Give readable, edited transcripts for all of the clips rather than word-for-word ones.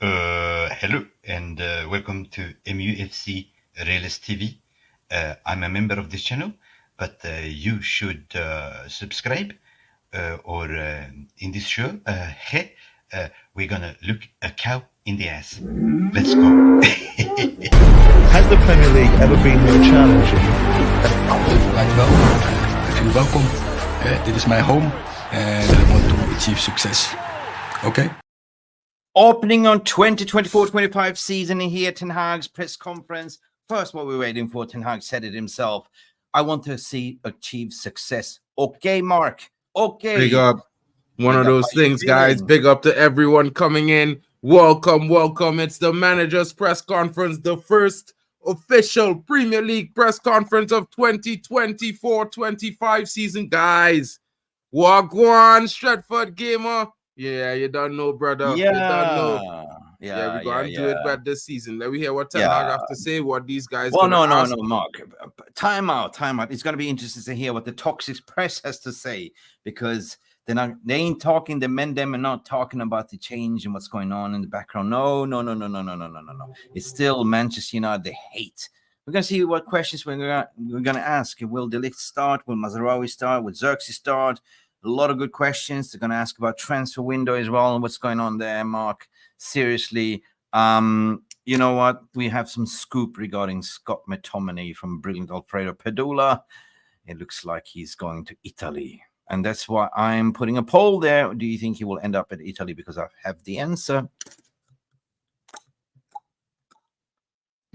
Hello and welcome to MUFC Realist TV. I'm a member of this channel, but you should subscribe or in this show, we're gonna look a cow in the ass. Let's go. Has the Premier League ever been more challenging? Dankjewel. Ik vind u welkom. Dit is mijn home and I want to achieve success. Okay? Opening on 2024-25 season here, Ten Hag's press conference. First, what we're waiting for, Ten Hag said it himself. I want to see achieve success. Okay, Mark. Okay. Big up. One of those things, guys. Big up to everyone coming in. Welcome, welcome. It's the manager's press conference, the first official Premier League press conference of 2024-25 season, guys. Wagwan, Stratford gamer. Yeah, you don't know, brother. Yeah. You don't know. Yeah, we're going to do it back this season. Let me hear what Ten Hag have to say, what these guys no, Mark. Time out. It's going to be interesting to hear what the toxic press has to say, because they ain't talking, the men them are not talking about the change and what's going on in the background. No. It's still Manchester United they hate. We're going to see what questions we're going to ask. Will De Ligt start? Will Mazaroi start? Will Zirkzee start? A lot of good questions. They're going to ask about transfer window as well and what's going on there, Mark. Seriously, you know what? We have some scoop regarding Scott McTominay from brilliant Alfredo Pedula. It looks like he's going to Italy. And that's why I'm putting a poll there. Do you think he will end up at Italy? Because I have the answer.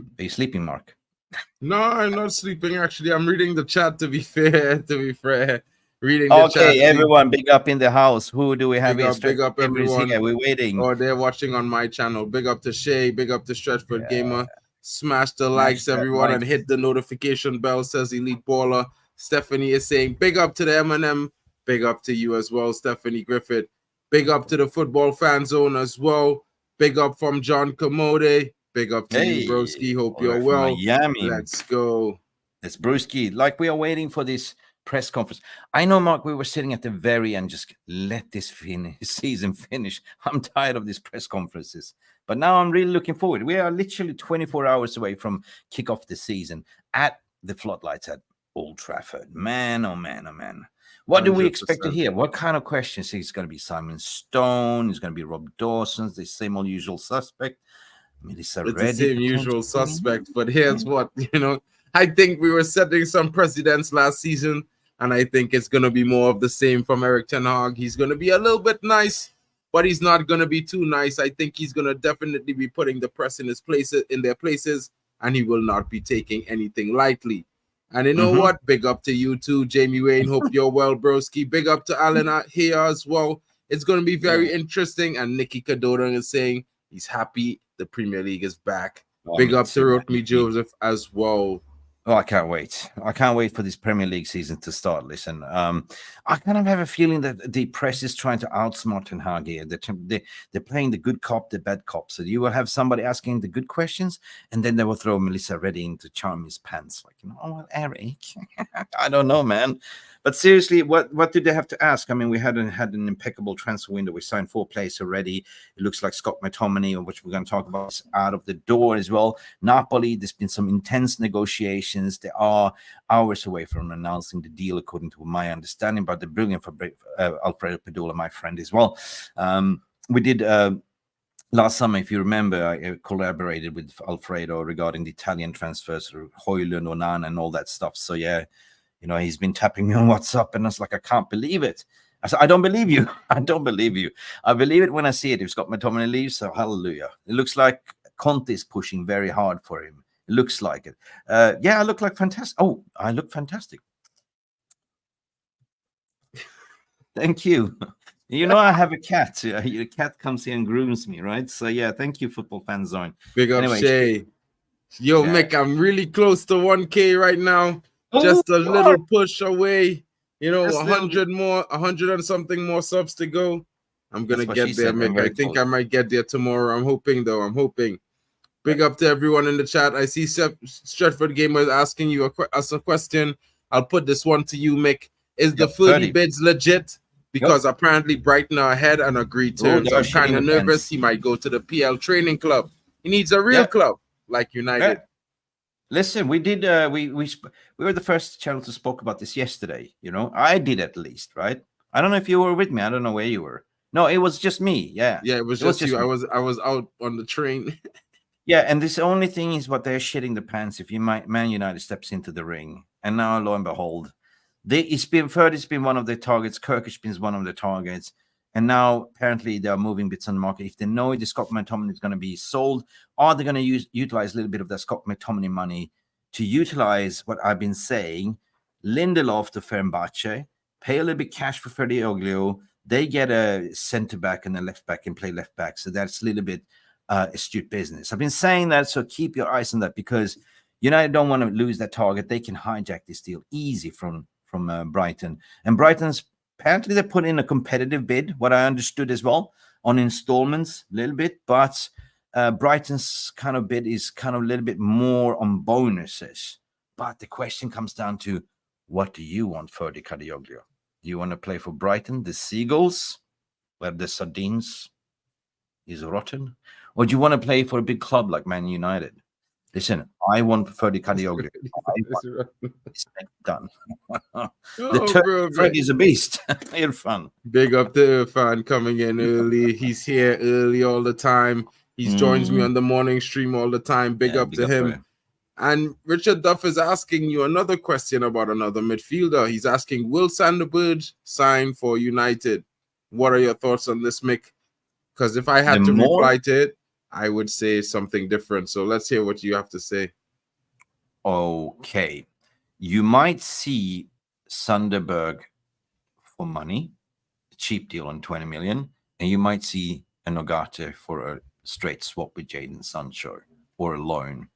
Are you sleeping, Mark? No, I'm not sleeping. Actually, I'm reading the chat, to be fair. Reading the chat. Okay, everyone, big up in the house. Who do we have here? Big up, everyone. Here. We're waiting. Or they're watching on my channel. Big up to Shay. Big up to Stratford Gamer. Smash the likes, everyone, and hit the notification bell, says Elite Baller. Stephanie is saying, big up to the M&M. Big up to you as well, Stephanie Griffith. Big up to the Football Fan Zone as well. Big up from John Commode. Big up to you, Broski. Hope you're well. Miami. Let's go. It's Broski. Like, we are waiting for this press conference. I know, Mark, we were sitting at the very end, just let this season finish. I'm tired of these press conferences. But now I'm really looking forward. We are literally 24 hours away from kick off the season at the floodlights at Old Trafford. Man, oh man, oh man. What 100%. Do we expect to hear? What kind of questions? It's going to be Simon Stone. It's going to be Rob Dawson, the same old usual suspect. Melissa Reddy. It's the same usual suspect. But here's what, I think we were setting some precedents last season. And I think it's going to be more of the same from Eric Ten Hag. He's going to be a little bit nice, but he's not going to be too nice. I think he's going to definitely be putting the press in their places, and he will not be taking anything lightly. And you know what? Big up to you too, Jamie Wayne. Hope you're well, broski. Big up to Alan here as well. It's going to be very interesting. And Nicky Cadona is saying he's happy the Premier League is back. Big up to Rotmi Joseph as well. Oh, I can't wait. I can't wait for this Premier League season to start. Listen, I kind of have a feeling that the press is trying to outsmart Ten Hag here. They're playing the good cop, the bad cop. So you will have somebody asking the good questions, and then they will throw Melissa Reddy into charm his pants. Like, oh, well, Eric. I don't know, man. But seriously, what did they have to ask? I mean, we had an impeccable transfer window. We signed 4 players already. It looks like Scott McTominay, which we're going to talk about, is out of the door as well. Napoli, there's been some intense negotiations. They are hours away from announcing the deal, according to my understanding, but the brilliant for Alfredo Pedula, my friend, as well. We did... last summer, if you remember, I collaborated with Alfredo regarding the Italian transfers, Højlund, Onana, and all that stuff. So, yeah, he's been tapping me on WhatsApp, and I was like, I can't believe it. I said, I don't believe you. I don't believe you. I believe it when I see it. If Scott McTominay leaves, so hallelujah. It looks like Conte is pushing very hard for him. It looks like it. Yeah, I look like fantastic. Oh, I look fantastic. Thank you. I have a cat. The cat comes here and grooms me, right? So, yeah, thank you, Football Fan Zone. Big up, Shay. Yo, yeah. Mick, I'm really close to 1K right now. Just a little push away. 100 and something more subs to go. I'm going to get there, Mick. I think I might get there tomorrow. I'm hoping, though. I'm hoping. Big up to everyone in the chat. I see Stratford Gamer asking you a question. I'll put this one to you, Mick. Is the 30 bids legit? because apparently Brighton are ahead and agreed terms. I'm kind of nervous. He might go to the PL training club. He needs a real club like United. Listen, we did. We were the first channel to spoke about this yesterday. You know, I did at least, right? I don't know if you were with me. I don't know where you were. No, it was just me. Yeah, it was just you. I was out on the train. Yeah, and this only thing is what they're shitting the pants if Man United steps into the ring, and now lo and behold, it's been one of their targets. Kirkish been one of their targets. And now apparently they are moving bits on the market. If they know the Scott McTominay is going to be sold, are they going to utilize a little bit of that Scott McTominay money to utilize what I've been saying? Lindelof to Fenerbahce, pay a little bit cash for Ferdi. They get a centre back and a left back and play left back. So that's a little bit astute business. I've been saying that, so keep your eyes on that because United don't want to lose that target. They can hijack this deal easy from Brighton. And Brighton's apparently they put in a competitive bid, what I understood as well, on installments a little bit. But Brighton's kind of bid is kind of a little bit more on bonuses. But the question comes down to, what do you want for the Kadioglu? Do you want to play for Brighton, the Seagulls, where the sardines is rotten? Or do you want to play for a big club like Man United? Listen, I want Ferdi Kadioglu. It's done. Ferdi is a beast. Irfan. Big up to Irfan coming in early. He's here early all the time. He joins me on the morning stream all the time. Big up to him. And Richard Duff is asking you another question about another midfielder. He's asking, will Sanderberg sign for United? What are your thoughts on this, Mick? Because if I had to reply to it, I would say something different. So let's hear what you have to say. Okay. You might see Sanderberg for money, a cheap deal on 20 million, and you might see an Ogata for a straight swap with Jadon Sancho or a loan.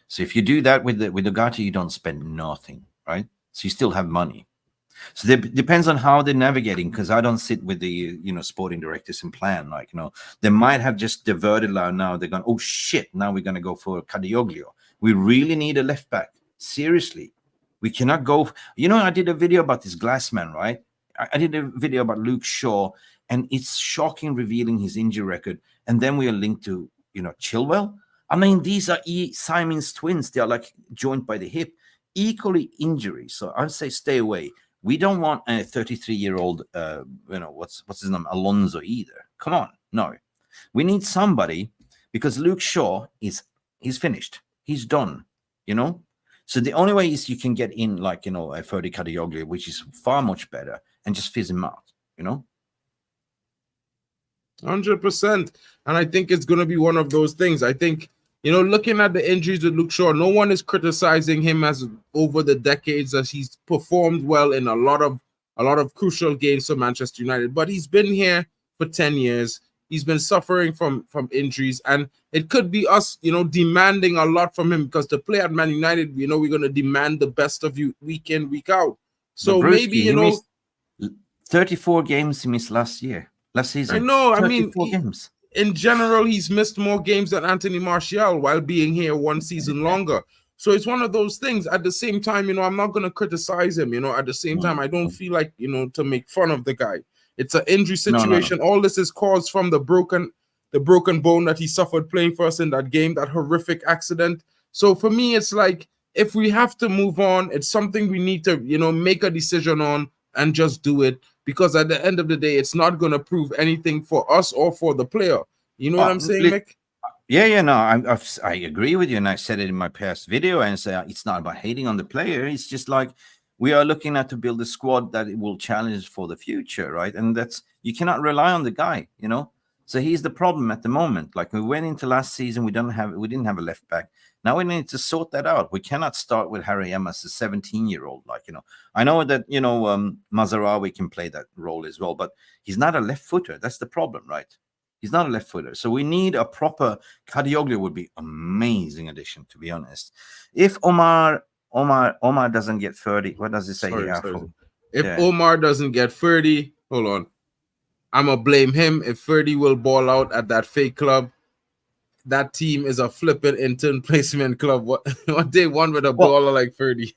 So if you do that with Ogata, you don't spend nothing, right? So you still have money. So it depends on how they're navigating, because I don't sit with the sporting directors and plan. Like, they might have just diverted now. They're going, oh shit, now we're going to go for Kadioglu. We really need a left back. Seriously. We cannot go. I did a video about this Glassman, right? I did a video about Luke Shaw, and it's shocking revealing his injury record. And then we are linked to, Chilwell. I mean, these are Simon's twins. They are like joined by the hip, equally injuries. So I'd say stay away. We don't want a 33-year-old, what's his name, Alonso either. Come on, no. We need somebody, because Luke Shaw he's finished. He's done, So the only way is you can get in a Ferdi Kadioglu, which is far much better, and just fizz him out, 100%. And I think it's going to be one of those things. I think, looking at the injuries with Luke Shaw, no one is criticizing him as over the decades, as he's performed well in a lot of crucial games for Manchester United. But he's been here for 10 years. He's been suffering from injuries, and it could be us, demanding a lot from him, because to play at Man United, we're going to demand the best of you week in, week out. So maybe, missed 34 games he missed last season. I know. I mean, games. In general, he's missed more games than Anthony Martial while being here one season longer. So it's one of those things. At the same time, I'm not going to criticize him. At the same time, I don't feel like, to make fun of the guy. It's an injury situation. No. All this is caused from the broken bone that he suffered playing for us in that game, that horrific accident. So for me, it's like, if we have to move on, it's something we need to, make a decision on and just do it. Because at the end of the day, it's not going to prove anything for us or for the player. You know what I'm saying, Mick? Yeah, no, I agree with you. And I said it in my past video, and say it's not about hating on the player. It's just like, we are looking at to build a squad that it will challenge for the future, right? And you cannot rely on the guy, So he's the problem at the moment. Like, we went into last season, we didn't have a left back. Now we need to sort that out. We cannot start with Harry Emas, a 17-year-old. I know that Mazaroi can play that role as well, but he's not a left footer. That's the problem, right? He's not a left footer. So we need a proper Kadioglu. Would be amazing addition, to be honest. If Omar doesn't get 30, what does it say here? If Omar doesn't get 30, hold on. I'm going to blame him. If Ferdy will ball out at that fake club, that team is a flipping intern placement club. What they won with a baller like Ferdy.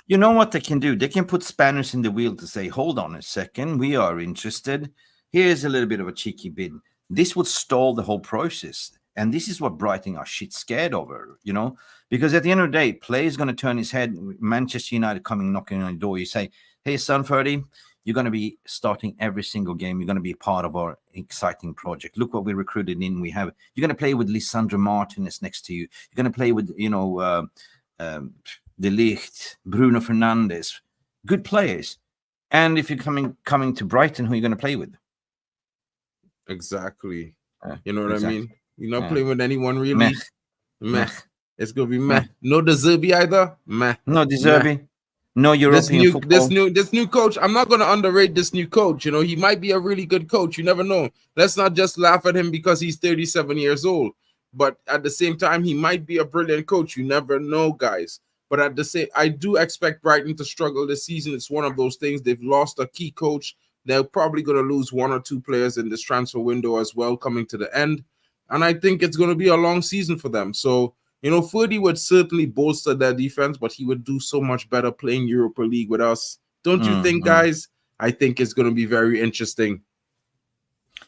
You know what they can do? They can put spanners in the wheel to say, hold on a second, we are interested. Here's a little bit of a cheeky bid. This would stall the whole process. And this is what Brighton are shit scared over, you know? Because at the end of the day, player's going to turn his head. Manchester United coming knocking on the door. You say, hey, son, Ferdy, you're going to be starting every single game. You're going to be part of our exciting project. Look what we recruited in. You're going to play with Lisandro Martinez next to you. You're going to play with, De Ligt, Bruno Fernandes, good players. And if you're coming to Brighton, who are you going to play with? Exactly. You know what I mean? You're not Yeah. playing with anyone really. Meh. Meh. It's gonna be meh. No De Zirkzee either. Meh. No De Zirkzee. No European football. This new coach. I'm not gonna underrate this new coach. You know, he might be a really good coach. You never know. Let's not just laugh at him because he's 37 years old. But at the same time, he might be a brilliant coach. You never know, guys. But at the same, I do expect Brighton to struggle this season. It's one of those things. They've lost a key coach. They're probably going to lose one or two players in this transfer window as well, coming to the end. And I think it's going to be a long season for them. So, you know, Ferdy would certainly bolster their defense, but he would do so much better playing Europa League with us. Don't you think, guys? I think it's going to be very interesting.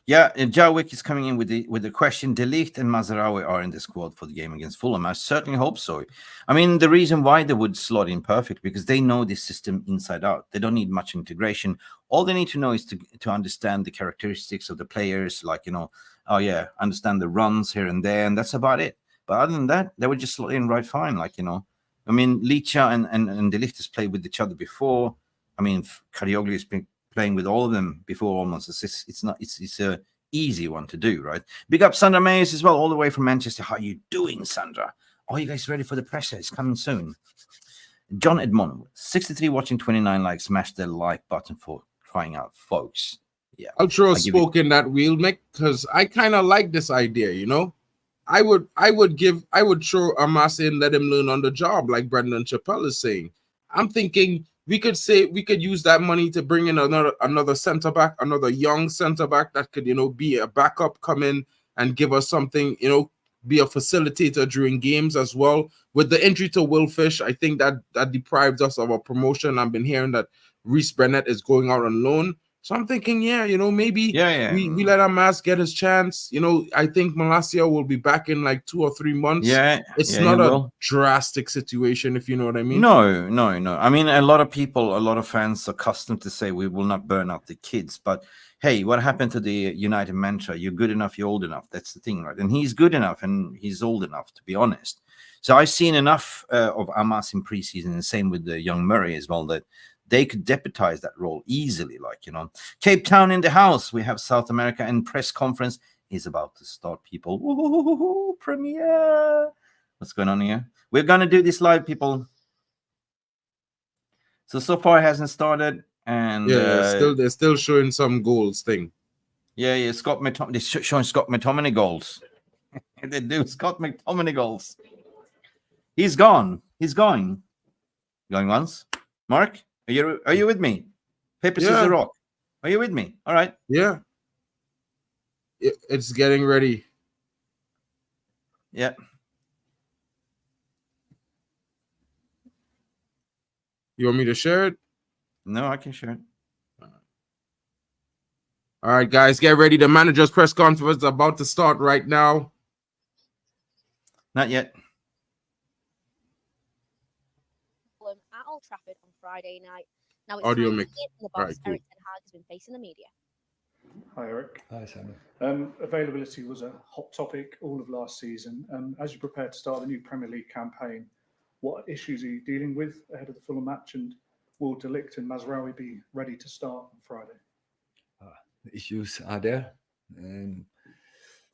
Yeah, and Jarwick is coming in with the question. De Ligt and Mazaroi are in the squad for the game against Fulham. I certainly hope so. I mean, the reason why they would slot in perfect, because they know this system inside out. They don't need much integration. All they need to know is to understand the characteristics of the players, like, you know, oh yeah, understand the runs here and there, and that's about it. But other than that, they would just slot in right fine. Like, you know, I mean, Licha and De Ligt has played with each other before. I mean, Karioglu has been playing with all of them before almost. It's a easy one to do, right? Big up Sandra Mayes as well, all the way from Manchester. How are you doing, Sandra? Are you guys ready for the pressure? It's coming soon. John Edmond, 63 watching, 29 likes. Smash the like button for crying out, folks. Yeah, I'll throw a spoke in that wheel, Mick, because I kind of like this idea, you know. I would throw Amas in, let him learn on the job, like Brendan Chappelle is saying. I'm thinking we could use that money to bring in another center back, another young center back that could, you know, be a backup, come in and give us something, you know, be a facilitator during games as well. With the injury to Will Fish, I think that deprives us of a promotion. I've been hearing that Reece Bennett is going out on loan. So I'm thinking, yeah, you know, maybe we let Amas get his chance. You know, I think Malacia will be back in like 2 or 3 months. Yeah, it's not a drastic situation, if you know what I mean. No. I mean, a lot of fans are accustomed to say we will not burn out the kids. But hey, what happened to the United mantra? You're good enough, you're old enough. That's the thing, right? And he's good enough and he's old enough, to be honest. So I've seen enough of Amas in preseason, and same with the young Murray as well, that they could deputize that role easily, like, you know. Cape Town in the house. We have South America, and press conference is about to start, people. Woo-hoo-hoo-hoo-hoo, premiere. What's going on here? We're going to do this live, people. So far it hasn't started. And they're still showing some goals thing. Yeah. Scott McTominay. They're showing Scott McTominay goals. They do. Scott McTominay goals. He's gone. He's going. Going once. Mark? Are you with me? Paper, scissors, rock. Are you with me? All right. Yeah. It's getting ready. Yeah. You want me to share it? No, I can share it. All right, guys, get ready. The manager's press conference is about to start right now. Not yet. Fulham at Old Trafford on Friday night. Now it's Audio time Mick. to hear from the boss, Right, cool. Eric Ten Hag has been facing the media. Hi, Eric. Hi, Simon. Availability was a hot topic all of last season. As you prepare to start the new Premier League campaign, what issues are you dealing with ahead of the Fulham match, and will De Ligt and Mazraoui be ready to start on Friday? The issues are there,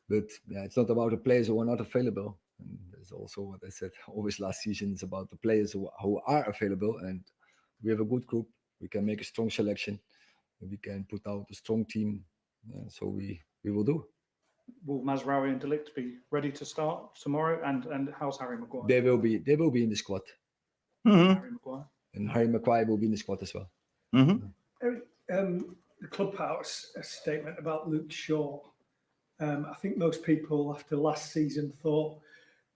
but it's not about the players who are not available. And that's also what I said always last season. It's about the players who are available, and we have a good group. We can make a strong selection. We can put out a strong team. So we will do. Will Mazraoui and De Ligt be ready to start tomorrow? And how's Harry Maguire? They will be in the squad. Harry Maguire. And Harry Maguire will be in the squad as well. Eric, the club put out a statement about Luke Shaw. I think most people after last season thought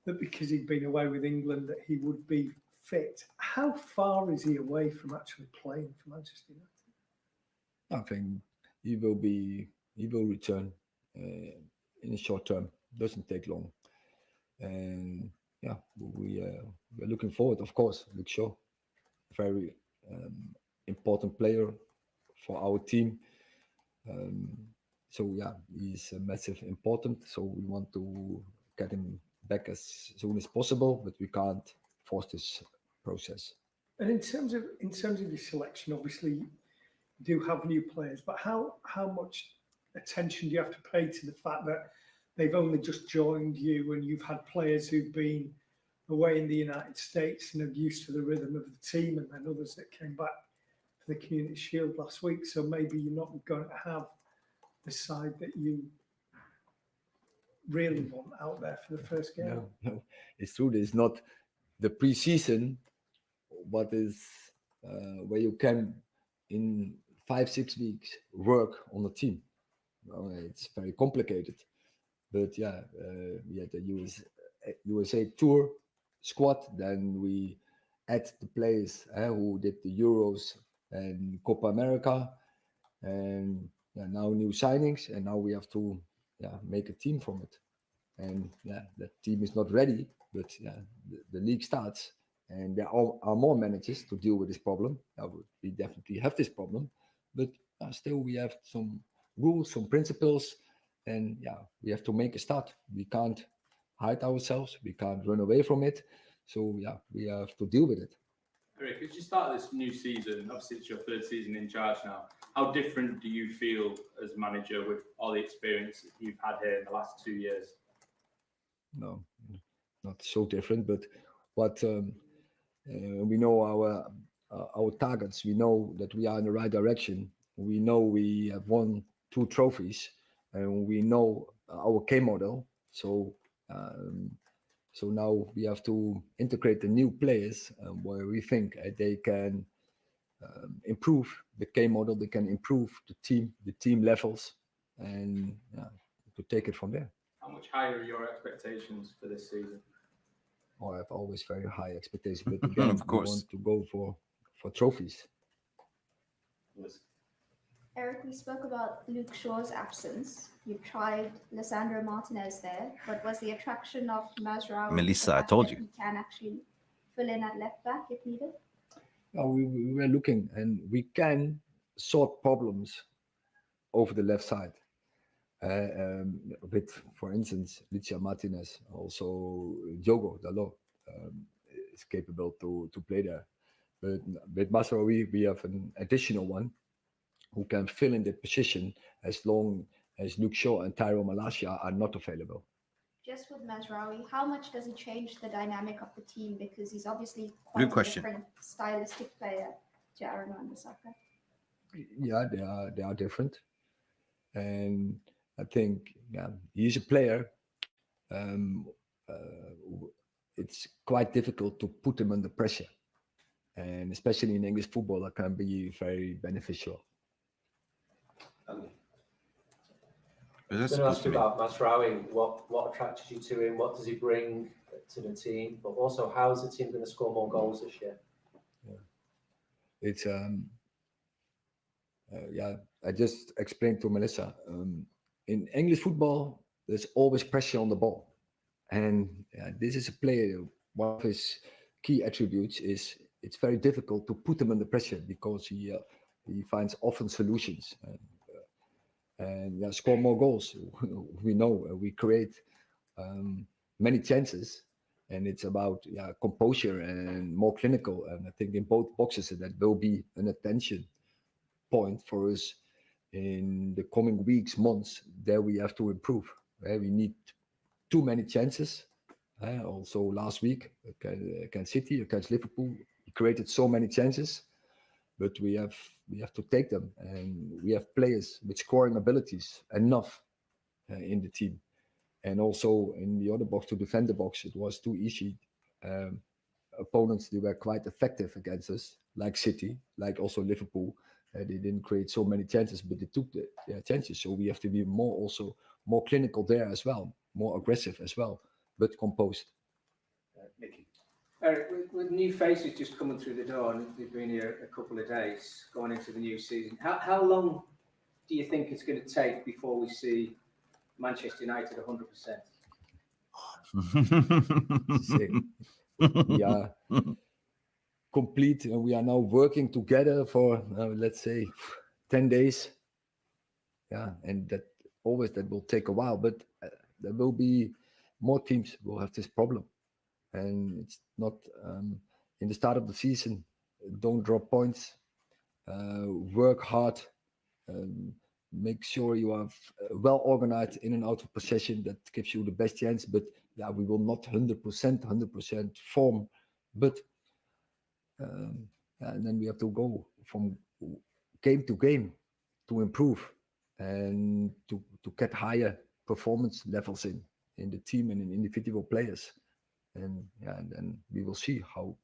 that because he'd been away with England that he would be fit. How far is he away from actually playing for Manchester United? I think he will return in the short term. Doesn't take long, and yeah, we're looking forward. Of course, Luke Shaw, very important player for our team. So yeah, he's a massive important. So we want to get him back as soon as possible, but we can't force this process. And in terms of your selection, obviously you do have new players, but how much attention do you have to pay to the fact that they've only just joined you and you've had players who've been away in the United States and are used to the rhythm of the team, and then others that came back for the Community Shield last week. So maybe you're not going to have the side that you really want out there for the first game. No, it's true. It's not the pre-season, but is where you can in 5-6 weeks work on the team. Well, it's very complicated, but yeah, we had the USA tour squad. Then we add the players who did the Euros and Copa America, and now new signings, and now we have to make a team from it. And that team is not ready, but the league starts, and there are more managers to deal with this problem. We definitely have this problem, but still we have some rules, some principles, and we have to make a start. We can't hide ourselves. We can't run away from it. So we have to deal with it. Eric, as you start this new season, obviously it's your third season in charge now. How different do you feel as manager with all the experience you've had here in the last 2 years? No, not so different, but what we know our targets. We know that we are in the right direction. We know we have won 2 trophies, and we know our K model. So now we have to integrate the new players where we think they can improve the K model. They can improve the team levels, and to take it from there. How much higher are your expectations for this season? Oh, I have always very high expectations, but again, of course, we want to go for trophies. Eric, we spoke about Luke Shaw's absence. You tried Lisandro Martinez there, but was the attraction of Mazraoui? Melissa, I told you. He can actually fill in at left back if needed. We were looking, and we can sort problems over the left side. With, for instance, Licia Martinez, also Diogo Dalot is capable to play there. But with Mazraoui, we have an additional one who can fill in that position as long as Luke Shaw and Tyrone Malacia are not available. Just with Mazraoui, how much does he change the dynamic of the team? Because he's obviously quite a different stylistic player to Aaron Wan-Bissaka. Yeah, they are different. And I think he's a player. It's quite difficult to put him under pressure. And especially in English football, that can be very beneficial. I'm going to ask you about Mazraoui. What attracted you to him? What does he bring to the team? But also, how is the team going to score more goals this year? It's I just explained to Melissa. In English football, there's always pressure on the ball, and this is a player. One of his key attributes is it's very difficult to put him under pressure because he finds often solutions. And score more goals. We know we create many chances, and it's about composure and more clinical. And I think in both boxes that will be an attention point for us in the coming weeks, months. There we have to improve. We need too many chances. Also last week against City, against Liverpool, he created so many chances. But we have to take them, and we have players with scoring abilities enough in the team, and also in the other box to defend the box. It was too easy. Opponents, they were quite effective against us, like City, like also Liverpool. They didn't create so many chances, but they took their chances. So we have to be more clinical there as well, more aggressive as well, but composed. Mickey. Eric, with new faces just coming through the door, and they've been here a couple of days going into the new season, how long do you think it's going to take before we see Manchester United 100%? We are complete, and we are now working together for let's say 10 days. Yeah, and that will take a while, but there will be more teams will have this problem, and it's not in the start of the season. Don't drop points. Work hard. Make sure you are well organized in and out of possession. That gives you the best chance. But yeah, we will not 100% form, but and then we have to go from game to game to improve and to get higher performance levels in the team and in individual players. And yeah, and then we will see how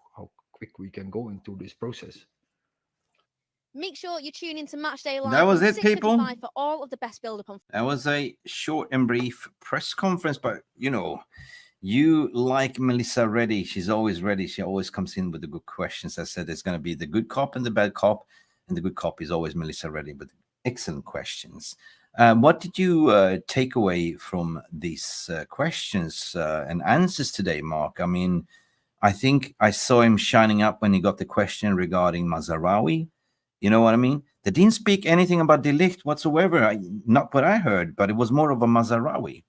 quick we can go into this process. Make sure you tune into Matchday Live. That was from it, people. 6:55 for all of the best build-up on. That was a short and brief press conference, but you like Melissa ready. She's always ready. She always comes in with the good questions. I said there's going to be the good cop and the bad cop, and the good cop is always Melissa ready with excellent questions. What did you take away from these questions and answers today, Mark? I mean, I think I saw him shining up when he got the question regarding Mazaraoui. You know what I mean? They didn't speak anything about De Ligt whatsoever. Not what I heard, but it was more of a Mazaraoui.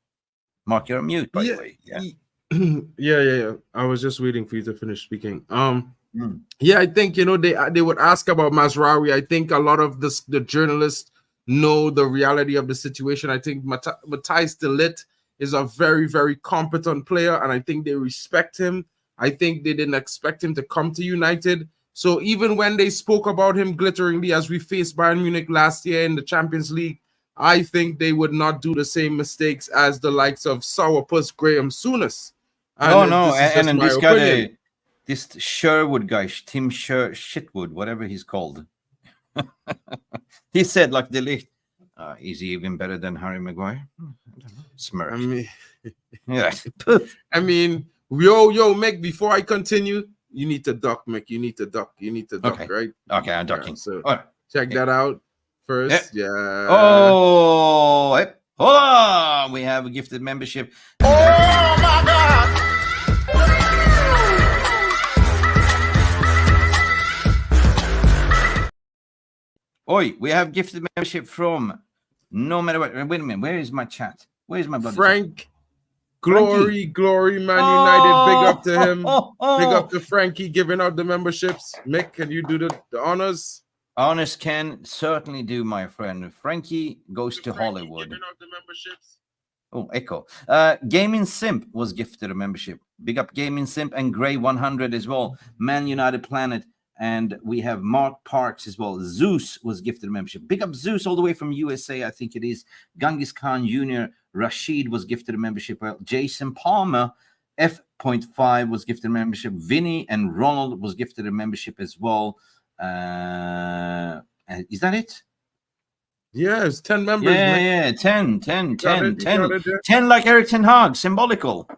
Mark, you're on mute, by the way. Yeah. I was just waiting for you to finish speaking. Yeah, I think they would ask about Mazraoui. I think a lot of the journalists know the reality of the situation. I think Matthijs De Ligt is a very, very competent player, and I think they respect him. I think they didn't expect him to come to United. So even when they spoke about him glitteringly as we faced Bayern Munich last year in the Champions League, I think they would not do the same mistakes as the likes of Sourpuss Graham Souness. And this guy, this Sherwood guy, Tim Shitwood, whatever he's called. He said, like De Ligt, is he even better than Harry Maguire? Smirk. I mean, yeah. I mean, yo, Mick, before I continue, you need to duck, Mick. You need to duck, okay. Right? Okay, I'm ducking. So right. Check that out first. Yeah. Oh, hold on. We have a gifted membership. Oh, my God. Oi, we have gifted membership from no matter what. Wait a minute. Where is my chat? Where's my bloody Frank? Chat? Glory, Man United. Big up to him. Big up to Frankie giving out the memberships. Mick, can you do the honors? Honors can certainly do, my friend. Frankie goes to Hollywood. Giving out the memberships. Oh, echo. Gaming Simp was gifted a membership. Big up Gaming Simp and Grey 100 as well. Man United Planet. And we have Mark Parks as well. Zeus was gifted a membership. Big up Zeus all the way from USA, I think it is. Genghis Khan Jr. Rashid was gifted a membership. Well, Jason Palmer, F.5 was gifted a membership. Vinny and Ronald was gifted a membership as well. Is that it? Yeah, it's 10 members. Yeah, 10 like Eric Ten Hag, symbolical.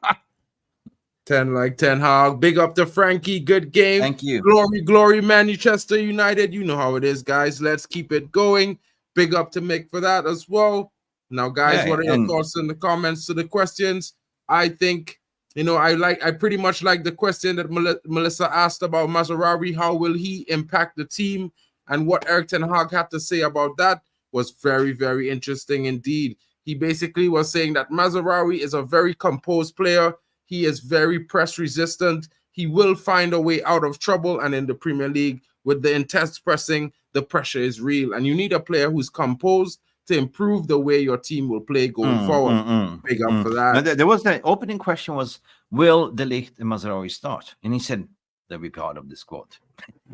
10 like Ten Hag. Big up to Frankie. Good game. Thank you. Glory, Manchester United. You know how it is, guys. Let's keep it going. Big up to Mick for that as well. Now, guys, what are your thoughts in the comments to the questions? I think, I pretty much like the question that Melissa asked about Mazraoui. How will he impact the team? And what Eric Ten Hag had to say about that was very, very interesting indeed. He basically was saying that Mazraoui is a very composed player. He is very press resistant. He will find a way out of trouble. And in the Premier League, with the intense pressing, the pressure is real. And you need a player who's composed to improve the way your team will play going forward. Big up for that. Now, there was the opening question was, will De Ligt and Mazraoui start? And he said, they'll be part of the squad.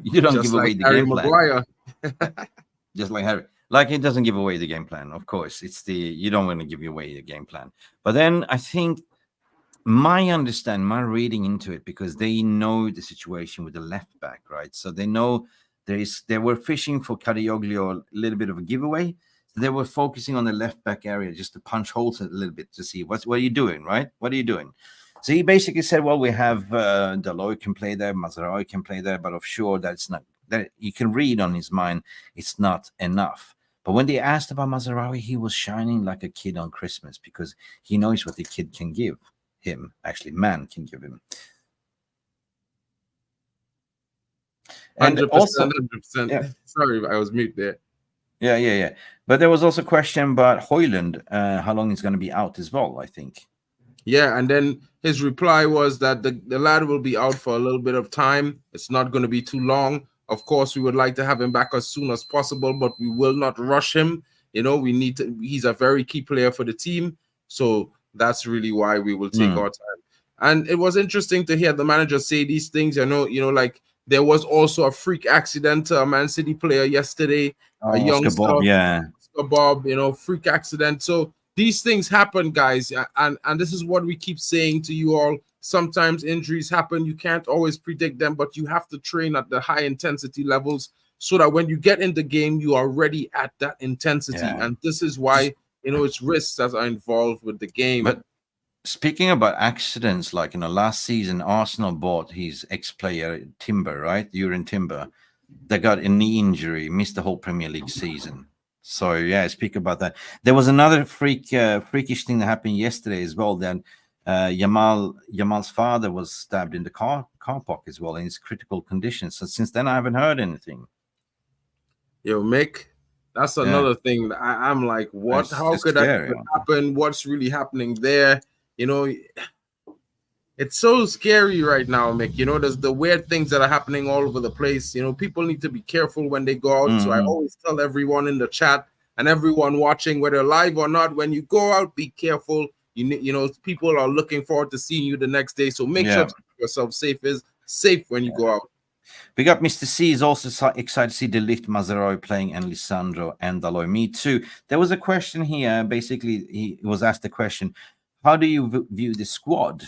You don't give away the game plan. Just like Harry. Like it doesn't give away the game plan, of course. You don't want to give away the game plan. But then I think my reading into it, because they know the situation with the left back, right? So they know they were fishing for Karagioglu a little bit of a giveaway. So they were focusing on the left back area just to punch holes a little bit to see what are you doing, right? What are you doing? So he basically said, well, we have Deloy can play there, Mazaroi can play there, but offshore, that's not, that you can read on his mind, it's not enough. But when they asked about Mazraoui, he was shining like a kid on Christmas because he knows what the kid can give him. Actually, man can give him. And 100%, also, 100%. yeah. Sorry, I was mute there. Yeah. But there was also a question about Højlund, how long he's going to be out as well, I think. Yeah, and then his reply was that the lad will be out for a little bit of time. It's not going to be too long. Of course, we would like to have him back as soon as possible, but we will not rush him. You know, we need to. He's a very key player for the team, so that's really why we will take our time. And it was interesting to hear the manager say these things. You know, like there was also a freak accident to a Man City player yesterday, a youngster, Bob, you know, freak accident. So these things happen, guys, and this is what we keep saying to you all. Sometimes injuries happen. You can't always predict them, but you have to train at the high intensity levels so that when you get in the game, you are ready at that intensity. Yeah. And this is why, you know, it's risks that are involved with the game. But speaking about accidents, like, you know, last season, Arsenal bought his ex-player, Timber, right? Urin Timber. They got a knee injury, missed the whole Premier League season. So, yeah, speak about that. There was another freakish thing that happened yesterday as well. Then Yamal's father was stabbed in the car park as well in his critical condition. So since then, I haven't heard anything. Yo, Mick, that's another thing that I'm like, what? How could that happen? What's really happening there? You know, it's so scary right now, Mick. You know, there's the weird things that are happening all over the place. You know, people need to be careful when they go out. So I always tell everyone in the chat and everyone watching, whether live or not, when you go out, be careful. You know, people are looking forward to seeing you the next day. So make sure to keep yourself safe when you go out. Big up, Mr. C is also excited to see De Ligt, Mazaroi playing, and Lisandro and Deloy. Me too. There was a question here. Basically, he was asked the question, how do you view the squad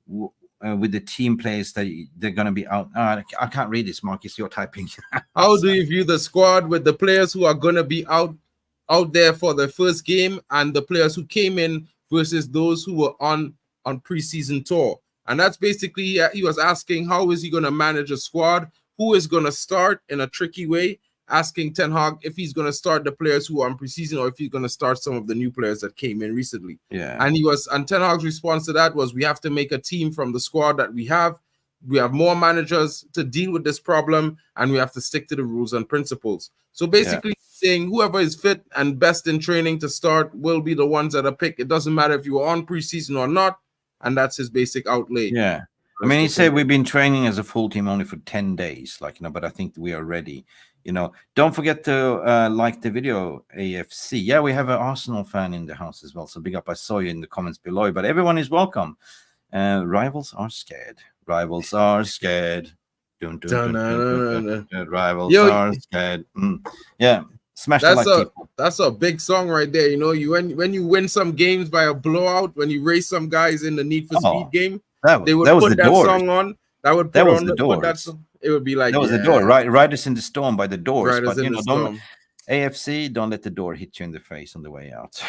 with the team players that they're going to be out? I can't read this, Marcus. You're typing. How do you view the squad with the players who are going to be out there for the first game and the players who came in versus those who were on preseason tour? And that's basically, he was asking, how is he going to manage a squad? Who is going to start in a tricky way? Asking Ten Hag if he's going to start the players who are on preseason or if he's going to start some of the new players that came in recently. Yeah. And Ten Hag's response to that was, we have to make a team from the squad that we have. We have more managers to deal with this problem, and we have to stick to the rules and principles. So basically saying whoever is fit and best in training to start will be the ones that are picked. It doesn't matter if you are on preseason or not. And that's his basic outlay. Yeah. I mean, he said we've been training as a full team only for 10 days, like, you know, but I think we are ready. You know, don't forget to like the video, AFC. Yeah, we have an Arsenal fan in the house as well. So big up. I saw you in the comments below, but everyone is welcome. Rivals are scared. Rivals are scared. Rivals are scared. Yeah. Smash the like people. That's a big song right there. You know, when you win some games by a blowout, when you race some guys in the Need for Speed game, they would put that song on. That would put on that song. It would be like, that was the door, right? Riders in the Storm by the Doors. Riders but in the Storm. AFC, don't let the door hit you in the face on the way out.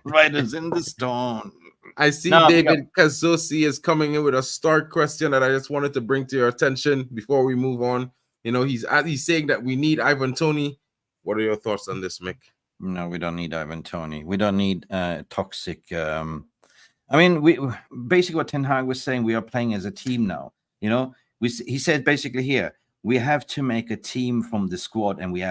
Riders in the Storm. I see David Kazosi is coming in with a start question that I just wanted to bring to your attention before we move on. You know, he's saying that we need Ivan Toney. What are your thoughts on this, Mick? No, we don't need Ivan Toney. We don't need toxic. I mean, we basically what Ten Hag was saying. We are playing as a team now. You know, he said basically here we have to make a team from the squad, and we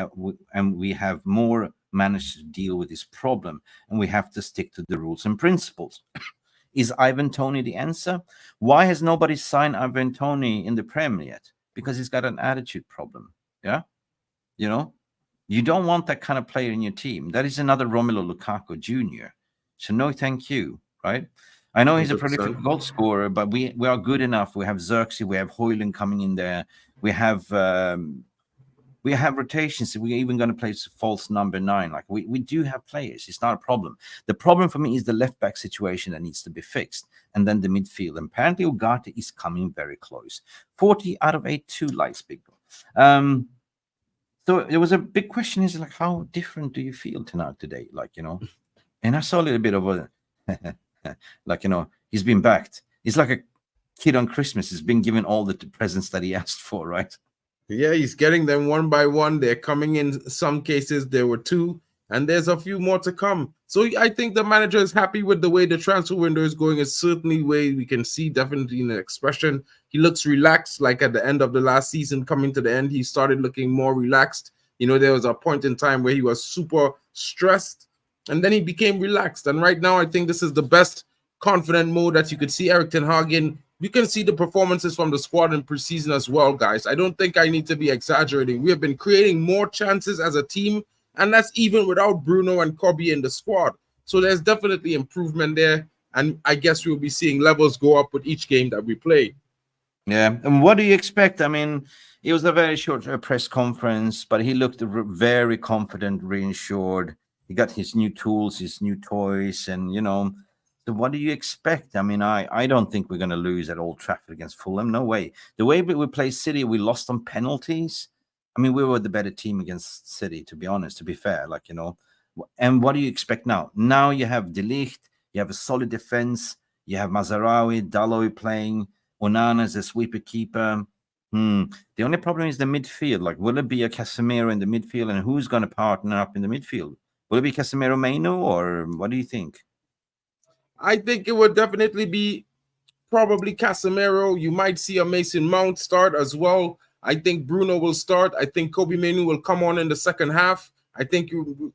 have more managed to deal with this problem, and we have to stick to the rules and principles. Is Ivan Toney the answer? Why has nobody signed Ivan Toney in the Prem yet? Because he's got an attitude problem. Yeah, you know. You don't want that kind of player in your team. That is another Romelu Lukaku Jr. So no, thank you, right? I know he's a prolific goal scorer, but we are good enough. We have Zirkzee, we have Højlund coming in there. We have rotations. We're even going to play false number 9. Like we do have players. It's not a problem. The problem for me is the left back situation that needs to be fixed, and then the midfield. And apparently, Ugarte is coming very close. 40 out of 82 likes, big. So there was a big question, is like, how different do you feel tonight today? Like, you know, and I saw a little bit of a Like, he's been backed. It's like a kid on Christmas. He's been given all the presents that he asked for, right? Yeah, he's getting them one by one. They're coming in some cases. There were 2, and there's a few more to come. So I think the manager is happy with the way the transfer window is going. It's certainly way we can see definitely in the expression. He looks relaxed, like at the end of the last season, coming to the end, he started looking more relaxed. There was a point in time where he was super stressed, and then he became relaxed. And right now, I think this is the best confident mode that you could see Eric Ten Hag in. You can see the performances from the squad in preseason as well, guys. I don't think I need to be exaggerating. We have been creating more chances as a team, and that's even without Bruno and Kobe in the squad. So there's definitely improvement there, and I guess we'll be seeing levels go up with each game that we play. Yeah, and what do you expect? I mean, it was a very short press conference, but he looked very confident, reassured. He got his new tools, his new toys, and, so what do you expect? I mean, I don't think we're going to lose at Old Trafford against Fulham. No way. The way we play City, we lost on penalties. I mean, we were the better team against City, to be honest, to be fair. And what do you expect now? Now you have De Ligt, you have a solid defense, you have Mazaroi, Dalot playing, Onana as a sweeper keeper. The only problem is the midfield. Like, will it be a Casemiro in the midfield, and who's going to partner up in the midfield? Will it be Casemiro Maino, or what do you think? I think it would definitely be probably Casemiro. You might see a Mason Mount start as well. I think Bruno will start. I think Kobe Mainoo will come on in the second half. I think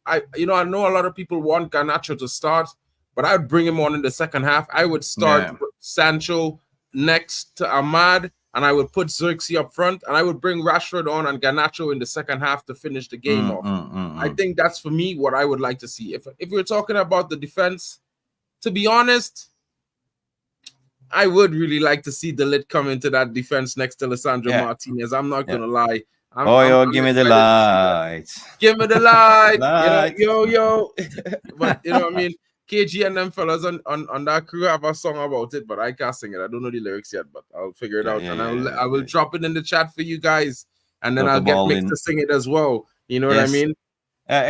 I know a lot of people want Garnacho to start, but I would bring him on in the second half. I would start Sancho next to Ahmad, and I would put Zirkzee up front, and I would bring Rashford on and Garnacho in the second half to finish the game off. I think that's, for me, what I would like to see. If we're talking about the defense, to be honest, I would really like to see De Ligt come into that defense next to Lisandro Martinez. I'm not going to lie. I'm give me the light. Give me the light. Yo. But, what I mean? KG and them fellas on that crew have a song about it, but I can't sing it. I don't know the lyrics yet, but I'll figure it out. I will drop it in the chat for you guys, and then I'll get Mick to sing it as well. You know what I mean?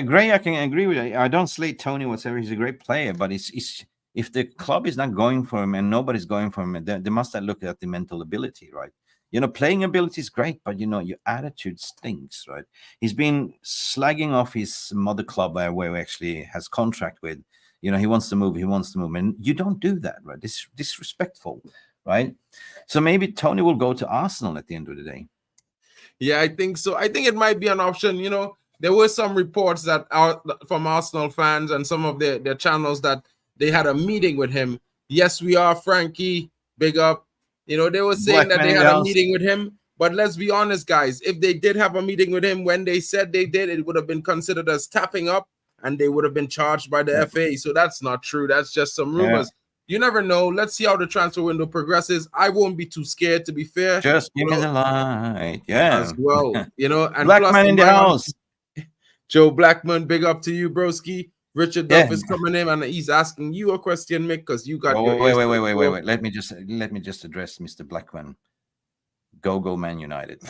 Gray, I can agree with you. I don't slate Tony whatsoever. He's a great player, but if the club is not going for him and nobody's going for him, they must look at the mental ability, right? Playing ability is great, but your attitude stinks, right? He's been slagging off his mother club where he actually has contract with. He wants to move, and you don't do that, right? This disrespectful, right? So maybe Tony will go to Arsenal at the end of the day. Yeah, I think so. I think it might be an option. There were some reports that from Arsenal fans and some of their channels that they had a meeting with him. Yes, we are, Frankie. Big up. They were saying that they had a meeting with him. But let's be honest, guys. If they did have a meeting with him when they said they did, it would have been considered as tapping up, and they would have been charged by the FA. So that's not true. That's just some rumors. You never know. Let's see how the transfer window progresses. I won't be too scared, to be fair. Just give me the light. Yeah. As well. And Blackman in the house. Joe Blackman, big up to you, broski. Richard Duff is coming in, and he's asking you a question, Mick, because you got wait. Let me just address Mr. Blackman. Go Man United.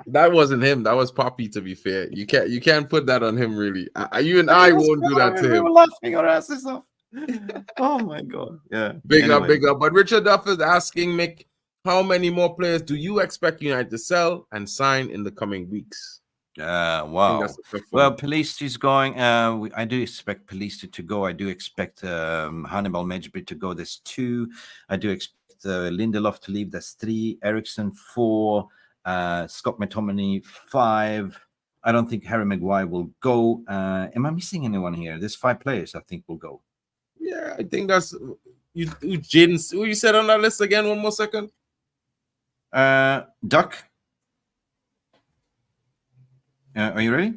That wasn't him. That was Poppy, to be fair. You can't put that on him, really. You and I won't do that to him. We were laughing our asses off. Oh my god. Yeah. Big up. But Richard Duff is asking, Mick, how many more players do you expect United to sell and sign in the coming weeks? Wow. Well, Pelistri is going. I do expect Pelistri to go. I do expect Hannibal Mejbri to go. There's 2. I do expect Lindelof to leave. That's 3. Ericsson 4. Scott McTominay 5. I don't think Harry Maguire will go. Am I missing anyone here? There's 5 players I think will go. Yeah, I think that's you. Jaden, who you said on that list again? One more second. Duck. Are you ready?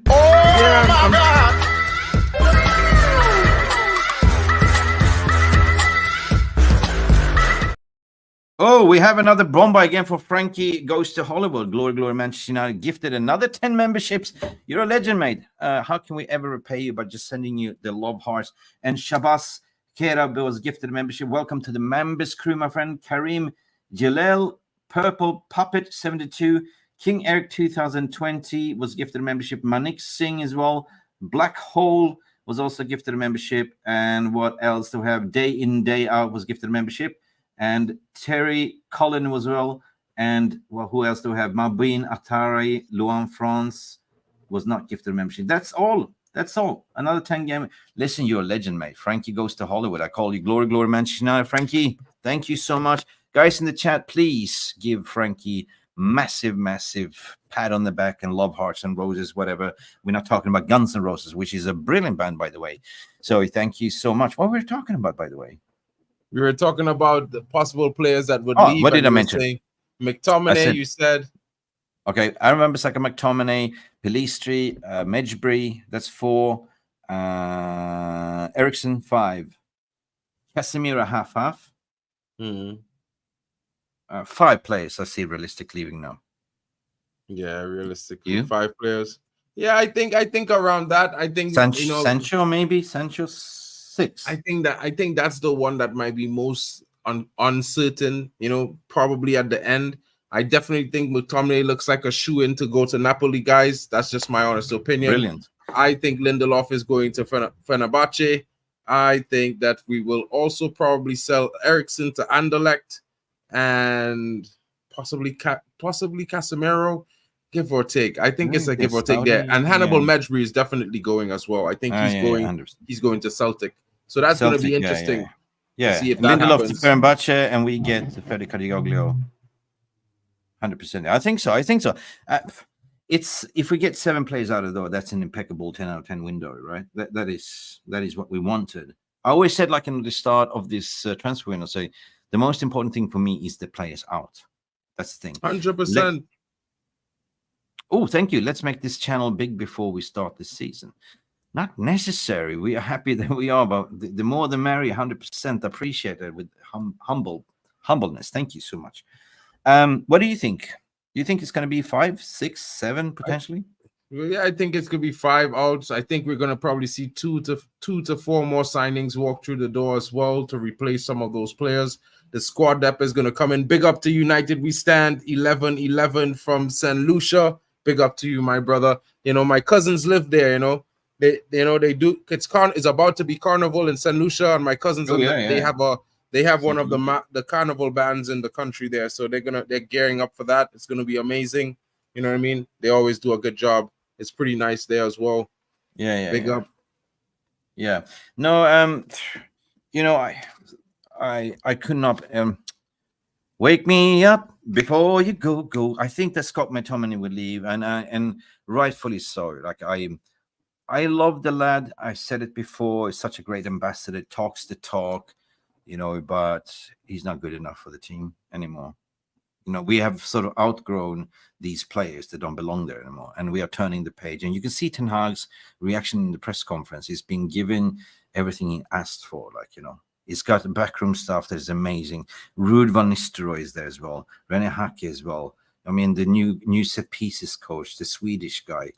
Oh, we have another bomber again for Frankie Goes to Hollywood. Glory, Manchester United gifted another 10 memberships. You're a legend, mate. How can we ever repay you by just sending you the love hearts? And Shabazz Kerab was gifted a membership. Welcome to the members crew, my friend. Karim Jalel, Purple Puppet 72. King Eric 2020 was gifted a membership. Manik Singh as well. Black Hole was also gifted a membership. And what else do we have? Day in, day out was gifted a membership. And Terry Collin was well. And well, who else do we have? Mabin Atari, Luan France was not gifted a membership. That's all. That's all. Another 10 game. Listen, you're a legend, mate. Frankie goes to Hollywood. I call you glory, glory, Manchester United. Frankie, thank you so much. Guys in the chat, please give Frankie massive, massive pat on the back and love hearts and roses, whatever. We're not talking about Guns N' Roses, which is a brilliant band, by the way. So thank you so much. What were we talking about, by the way? We were talking about the possible players that would leave. What did I mention? McTominay, you said. Okay, I remember Saka, McTominay, Pelistri, Mejbri, that's 4. Ericsson, 5. Casemiro, half. 5 players I see realistic leaving now. Yeah, realistically, 5 players. Yeah, I think around that. I think Sancho, maybe Sancho 6. I think that's the one that might be most uncertain. Probably at the end. I definitely think McTominay looks like a shoe-in to go to Napoli, guys. That's just my honest opinion. Brilliant. I think Lindelof is going to Fenerbahce. I think that we will also probably sell Ericsson to Anderlecht and possibly Casemiro, give or take. I think it's a give or take there. And Hannibal Mejbri is definitely going as well. I think he's going to Celtic. So that's going to be interesting. Yeah. See if that Lindelof happens. to Fenerbahce and we get Fede Cadigoglio. 100%. I think so. It's if we get 7 players out of the door, that's an impeccable 10 out of 10 window, right? That is what we wanted. I always said, like in the start of this transfer window, say the most important thing for me is the players out. That's the thing. 100%. Oh, thank you. Let's make this channel big before we start this season. Not necessary. We are happy that we are, but the more the merrier. 100% appreciated with humbleness. Thank you so much. What do you think? Do you think it's going to be 5, 6, 7 potentially? I think it's going to be 5 outs. I think we're going to probably see 2 to 4 more signings walk through the door as well to replace some of those players. The squad depth is going to come in. Big up to United. We stand 11-11 from St. Lucia. Big up to you, my brother. My cousins live there. They do. It's about to be carnival in St. Lucia, and my cousins They have one of the carnival bands in the country there, so they're gearing up for that. It's gonna be amazing. You know what I mean? They always do a good job. It's pretty nice there as well. Big up. Yeah. No. I could not. Wake me up before you go. I think that Scott McTominay would leave, and rightfully so. Like I love the lad. I said it before. He's such a great ambassador. Talks the talk. But he's not good enough for the team anymore. We have sort of outgrown these players that don't belong there anymore, and we are turning the page. And you can see Ten Hag's reaction in the press conference. He's been given everything he asked for. He's got the backroom stuff that is amazing. Ruud van Nistelrooy is there as well. René Hake as well. I mean, the new set pieces coach, the Swedish guy.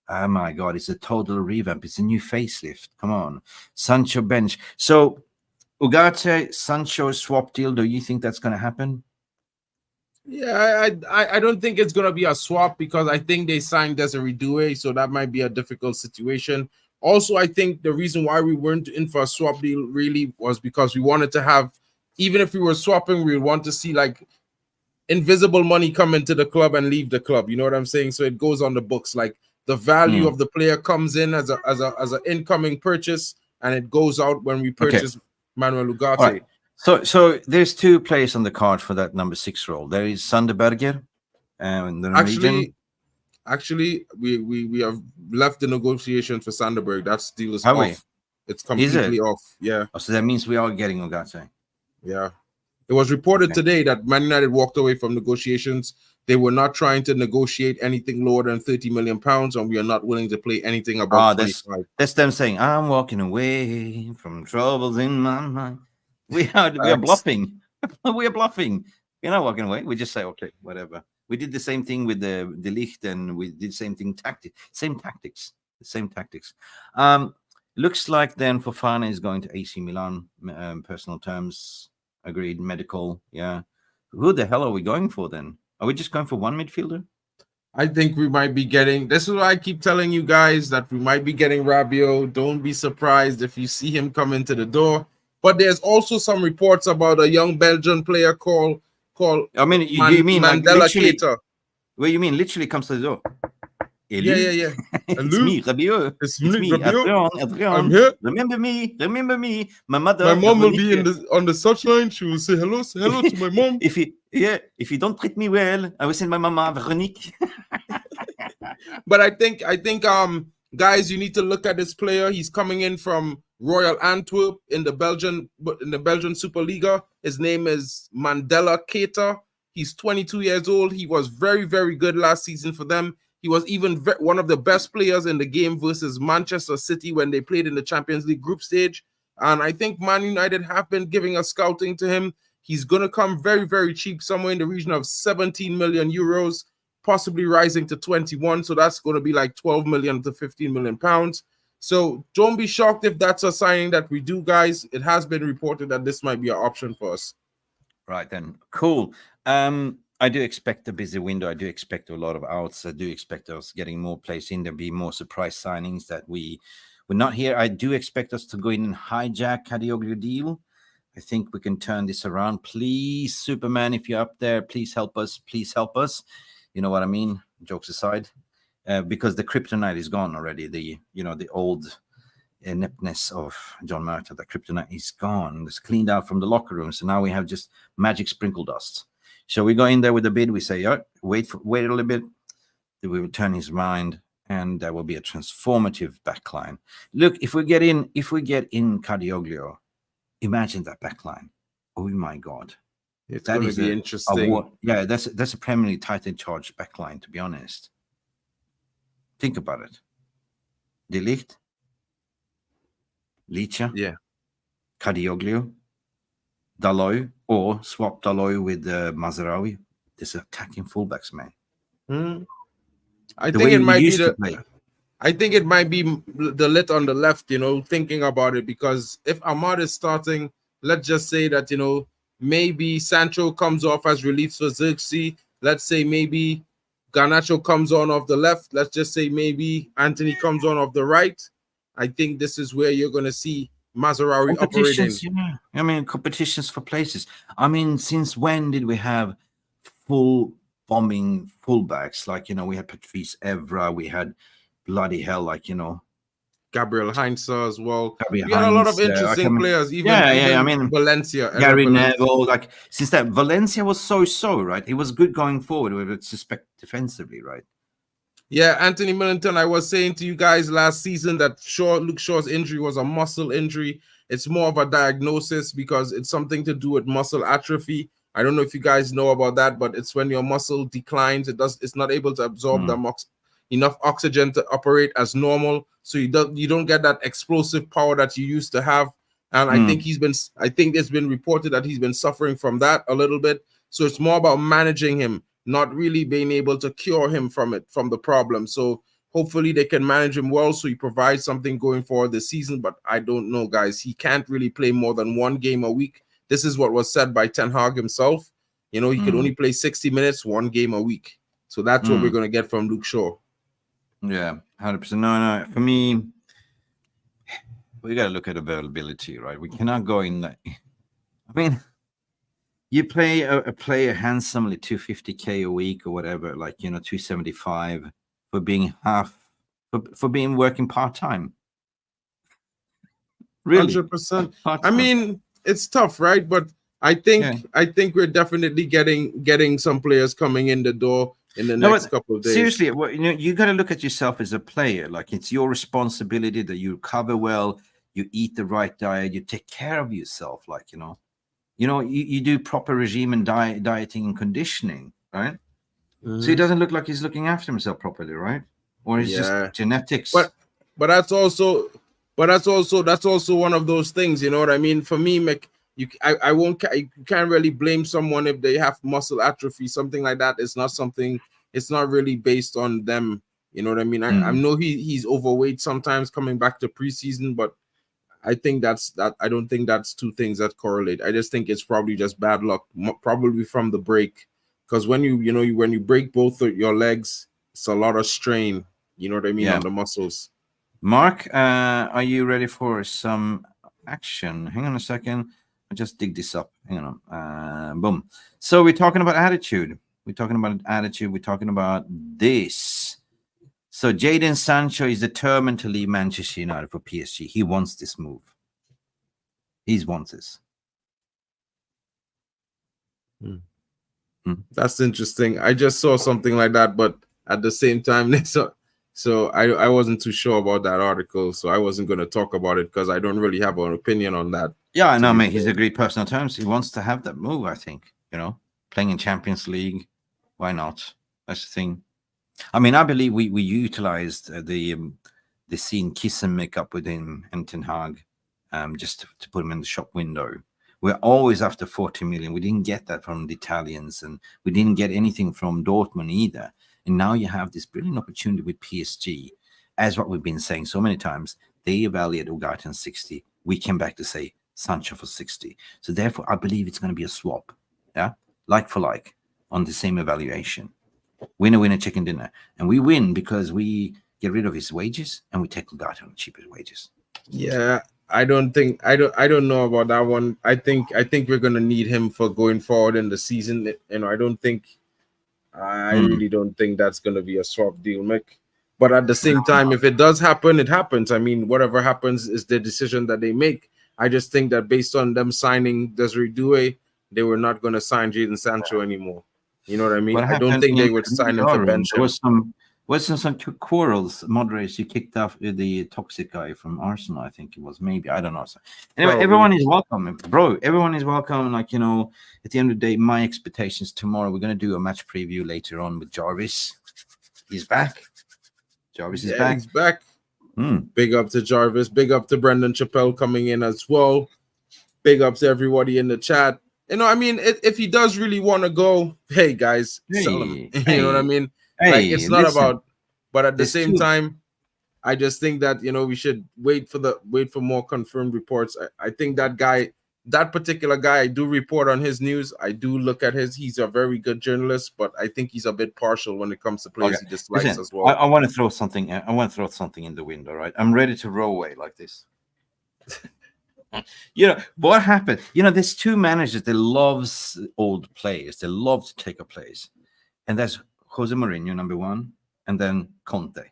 Oh my God, it's a total revamp. It's a new facelift. Come on, Sancho bench. So. Ugarte, Sancho swap deal. Do you think that's going to happen? Yeah, I don't think it's going to be a swap because I think they signed Desiree Doué, so that might be a difficult situation. Also, I think the reason why we weren't in for a swap deal really was because we wanted to have, even if we were swapping, we would want to see like invisible money come into the club and leave the club. You know what I'm saying? So it goes on the books. Like the value of the player comes in as an incoming purchase, and it goes out when we purchase. Okay. Manuel Ugarte. Right. So there's 2 players on the card for that number 6 role. There is Sander Berger and the Norwegian. Actually, we have left the negotiations for Sanderberg. That deal is off. It's completely off. Yeah. Oh, so that means we are getting Ugarte. Yeah. It was reported today that Man United walked away from negotiations. They were not trying to negotiate anything lower than £30 million, and we are not willing to play anything above 25. That's them saying, "I'm walking away from troubles in my mind." We are bluffing. We are bluffing. We're not walking away. We just say, okay, whatever. We did the same thing with the De Ligt, and we did the same thing. Same tactics. Looks like then Fofana is going to AC Milan. Personal terms agreed. Medical. Yeah. Who the hell are we going for then? Are we just going for one midfielder? I think we might be getting. This is why I keep telling you guys that we might be getting Rabiot. Don't be surprised if you see him come into the door. But there's also some reports about a young Belgian player called. I mean, you mean Mandela like literally? Keita. What you mean? Literally comes to the door. Yeah. It's me, Rabiot. It's me, Rabiot. Adrian. I'm here. Remember me. My mother. My mom will be on the touchline. She will say hello to my mom. If you don't treat me well, I will send my mama Veronique. But I think guys, you need to look at this player. He's coming in from Royal Antwerp in the Belgian Superliga. His name is Mandela Keita. He's 22 years old. He was very, very good last season for them. He was even one of the best players in the game versus Manchester City when they played in the Champions League group stage. And I think Man United have been giving a scouting to him. He's going to come very, very cheap, somewhere in the region of 17 million euros, possibly rising to 21. So that's going to be like 12 million to 15 million pounds. So don't be shocked if that's a signing that we do, guys. It has been reported that this might be an option for us. Right then. Cool. I do expect a busy window. I do expect a lot of outs. I do expect us getting more players in. There'll be more surprise signings that we're not here. I do expect us to go in and hijack Kadioglu deal. I think we can turn this around. Please, Superman, if you're up there, please help us. Please help us. You know what I mean? Jokes aside. Because the kryptonite is gone already. The old ineptness of John Murtaugh, the kryptonite is gone. It's cleaned out from the locker room. So now we have just magic sprinkle dust. So we go in there with a bid. We say, wait a little bit. We will turn his mind, and there will be a transformative backline. Look, if we get in Kadioglu, imagine that backline. Oh my God. It's going to be interesting. That's a Premier League title charge backline, to be honest. Think about it. De Ligt, Licha, Kadioglu, Dalot, or swap Dalot with Mazaroi. This attacking fullbacks, man. I think it might be the Lit on the left, thinking about it, because if Ahmad is starting, let's just say that, maybe Sancho comes off as relief for Zirkzee. Let's say maybe Garnacho comes on off the left. Let's just say maybe Anthony comes on off the right. I think this is where you're going to see Mazaraoui operating. Yeah. I mean, competitions for places. I mean, since when did we have full bombing fullbacks? Like, we had Patrice Evra, we had bloody hell, Gabriel Heinze as well. We had Heinze, a lot of interesting players. Even I mean, Valencia. Gary Neville. Since that, Valencia was so, right? He was good going forward with it, suspect defensively, right? Yeah, Anthony Millington, I was saying to you guys last season that Luke Shaw's injury was a muscle injury. It's more of a diagnosis because it's something to do with muscle atrophy. I don't know if you guys know about that, but it's when your muscle declines. It's not able to absorb enough oxygen to operate as normal. So you don't get that explosive power that you used to have. And I think it's been reported that he's been suffering from that a little bit. So it's more about managing him, not really being able to cure him from the problem. So hopefully they can manage him well so he provides something going forward this season. But I don't know, guys. He can't really play more than one game a week. This is what was said by Ten Hag himself. He could only play 60 minutes, one game a week. So that's what we're going to get from Luke Shaw. Yeah, 100%. No. For me, we got to look at availability, right? We cannot go in. I mean, you play a player handsomely 250K a week or whatever, 275 for being for being working part-time. Really? 100%. I mean, it's tough, right? But I think we're definitely getting some players coming in the door in the next couple of days. Seriously, you got to look at yourself as a player. It's your responsibility that you recover well, you eat the right diet, you take care of yourself. You do proper regime and dieting and conditioning, right? So he doesn't look like he's looking after himself properly, right? Or it's just genetics. But that's also one of those things, you know what I mean? For me, Mick, you can't really blame someone if they have muscle atrophy, something like that. It's not really based on them, you know what I mean? I know he's overweight sometimes coming back to preseason, but I think I don't think that's two things that correlate. I just think it's probably just bad luck, probably from the break, because when you break both of your legs, it's a lot of strain. You know what I mean, on the muscles. Mark, are you ready for some action? Hang on a second. I'll just dig this up. Hang on. Boom. So we're talking about attitude. We're talking about this. So Jadon Sancho is determined to leave Manchester United for PSG. He wants this move. He wants this. That's interesting. I just saw something like that, but at the same time, so I wasn't too sure about that article, so I wasn't going to talk about it because I don't really have an opinion on that. Yeah, I know, mate. He's agreed personal terms. He wants to have that move, I think. You know, playing in Champions League. Why not? That's the thing. I mean, I believe we utilized the scene kiss and make up with him and Ten Hag just to put him in the shop window. We're always after 40 million. We didn't get that from the Italians, and we didn't get anything from Dortmund either. And now you have this brilliant opportunity with PSG. As what we've been saying so many times, they evaluated Ugarte on 60. We came back to say Sancho for 60. So therefore, I believe it's going to be a swap. Yeah, like for like on the same evaluation. Winner, chicken dinner. And we win because we get rid of his wages and we take Ugarte on the cheapest wages. Yeah, I don't know about that one. I think we're gonna need him for going forward in the season. You know, I really don't think that's gonna be a swap deal, Mick. But at the same time, if it does happen, it happens. I mean, whatever happens is the decision that they make. I just think that based on them signing Desiree Doué, they were not gonna sign Jadon Sancho anymore. You know what I mean? I don't think they would sign him for bench. There was some quarrels. Moderators, you kicked off the toxic guy from Arsenal, I think it was. Maybe, I don't know. So anyway, everyone is welcome, bro. Everyone is welcome. Like, you know, at the end of the day, my expectations tomorrow, we're going to do a match preview later on with Jarvis. He's back. Jarvis is back. He's back. Big up to Jarvis. Big up to Brendan Chappelle coming in as well. Big up to everybody in the chat. You know, I mean, if he does really want to go, hey, guys, sell him. You know what I mean? Hey, like, it's not about, but at the same time, I just think that, you know, we should wait for more confirmed reports. I think that particular guy, I do report on his news. I do look at he's a very good journalist, but I think he's a bit partial when it comes to players he dislikes as well. I want to throw something. I want to throw something in the window, right? I'm ready to roll away like this. You know what happened? You know, there's two managers that loves old players. They love to take a place, and that's Jose Mourinho, number one, and then Conte.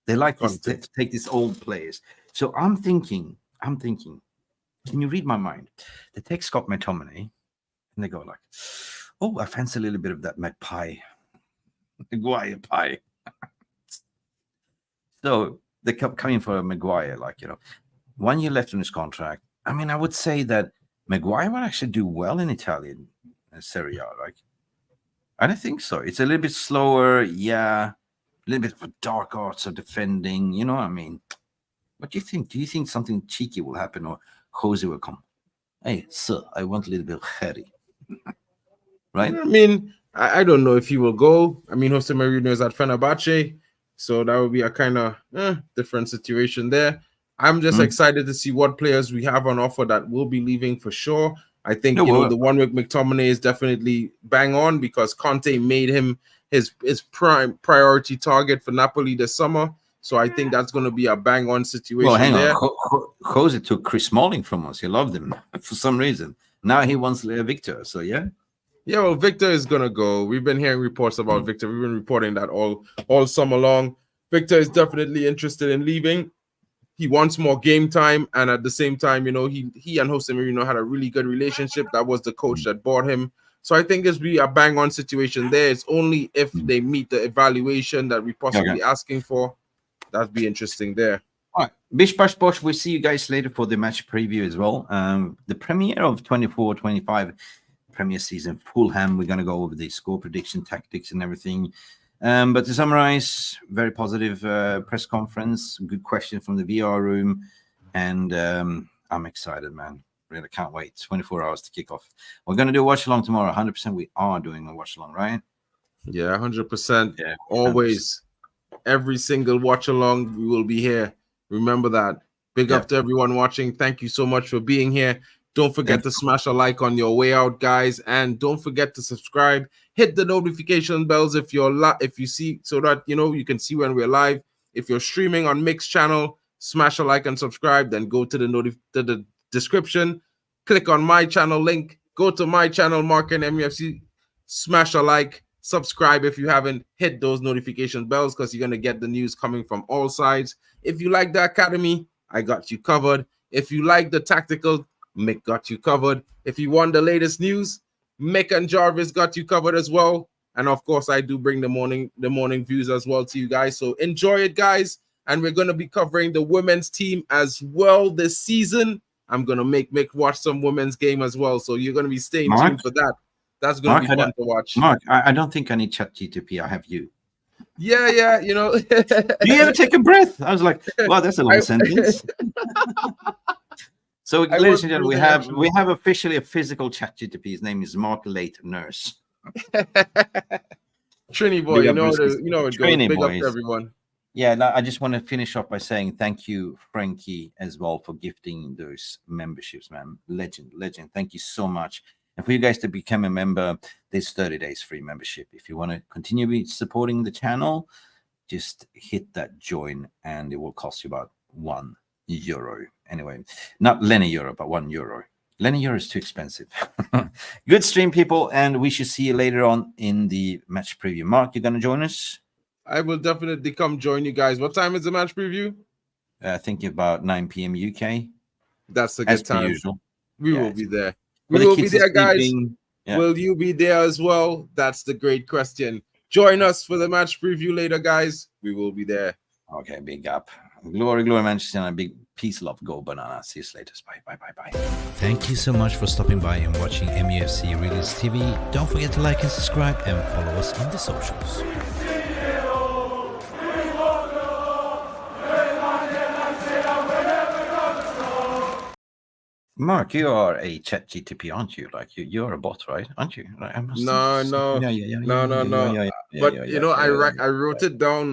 They like to take these old players. So I'm thinking. Can you read my mind? They take Scott McTominay, and they go like, "Oh, I fancy a little bit of that Maguire pie." So they come in for a Maguire, like, you know, 1 year left on his contract. I mean, I would say that Maguire would actually do well in Italian Serie A. Like, I don't think so. It's a little bit slower, yeah. A little bit of a dark arts of defending. You know what I mean? What do you think? Do you think something cheeky will happen, or Jose will come? Hey, sir, I want a little bit of Harry. Right? I mean, I don't know if he will go. I mean, Jose Mourinho is at Fenerbahce, so that would be a kind of different situation there. I'm just excited to see what players we have on offer that will be leaving for sure. I think the one with McTominay is definitely bang on because Conte made him his prime priority target for Napoli this summer. So I think that's going to be a bang on situation. Well, hang there. on. Jose took Chris Smalling from us. He loved him for some reason. Now he wants Victor. So yeah. Yeah, well, Victor is going to go. We've been hearing reports about Victor. We've been reporting that all summer long. Victor is definitely interested in leaving. He wants more game time, and at the same time, you know, he and Jose Mourinho had a really good relationship. That was the coach that bought him. So I think it's be a bang-on situation there. It's only if they meet the evaluation that we possibly asking for. That'd be interesting there. All right. Bish Bash Bosh, we'll see you guys later for the match preview as well. The premiere of 24-25 Premier season, Fulham. We're going to go over the score prediction, tactics, and everything. But to summarize, very positive press conference, good question from the VR room, and I'm excited, man. Really can't wait. 24 hours to kick off. We're going to do a watch along tomorrow. 100% we are doing a watch along, right? Yeah, 100%. Yeah, always. Every single watch along, we will be here. Remember that. Big up to everyone watching. Thank you so much for being here. Don't forget to smash a like on your way out, guys, and don't forget to subscribe. Hit the notification bells if you see, so that you can see when we're live. If you're streaming on Mick's channel, smash a like and subscribe. Then go to the description, click on my channel link, go to my channel, Mark and MUFC, smash a like, subscribe if you haven't. Hit those notification bells because you're gonna get the news coming from all sides. If you like the academy, I got you covered. If you like the tactical, Mick got you covered. If you want the latest news, Mick and Jarvis got you covered as well. And of course, I do bring the morning views as well to you guys. So enjoy it, guys. And we're going to be covering the women's team as well this season. I'm going to make Mick watch some women's game as well. So you're going to be staying tuned for that. That's going to be fun to watch. Mark, I don't think I need ChatGPT. I have you. Yeah. Do you ever take a breath? I was like, wow, that's a long sentence. So, ladies and gentlemen, we have officially a physical ChatGPT. His name is Mark Late Nurse. Trini boy, it goes. Big up to everyone. Yeah, no, I just want to finish up by saying thank you, Frankie, as well, for gifting those memberships, man. Legend. Thank you so much. And for you guys to become a member, there's 30 days free membership. If you want to continue supporting the channel, just hit that join, and it will cost you about €1. Anyway, not Lenny Euro, but €1. Lenny Euro is too expensive. Good stream, people, and we should see you later on in the match preview. Mark, you're going to join us? I will definitely come join you guys. What time is the match preview? I think about 9 p.m. UK. That's a good time. Usual. We will be there. We will be there, guys. Yeah. Will you be there as well? That's the great question. Join us for the match preview later, guys. We will be there. Okay, big up. Glory, Manchester, and a big peace, love, go banana. See you later. Bye. Thank you so much for stopping by and watching MUFC Realist TV. Don't forget to like and subscribe and follow us on the socials. Mark, you are a ChatGPT, aren't you? Like you're a bot, right? Aren't you? No. Yeah. But I wrote it down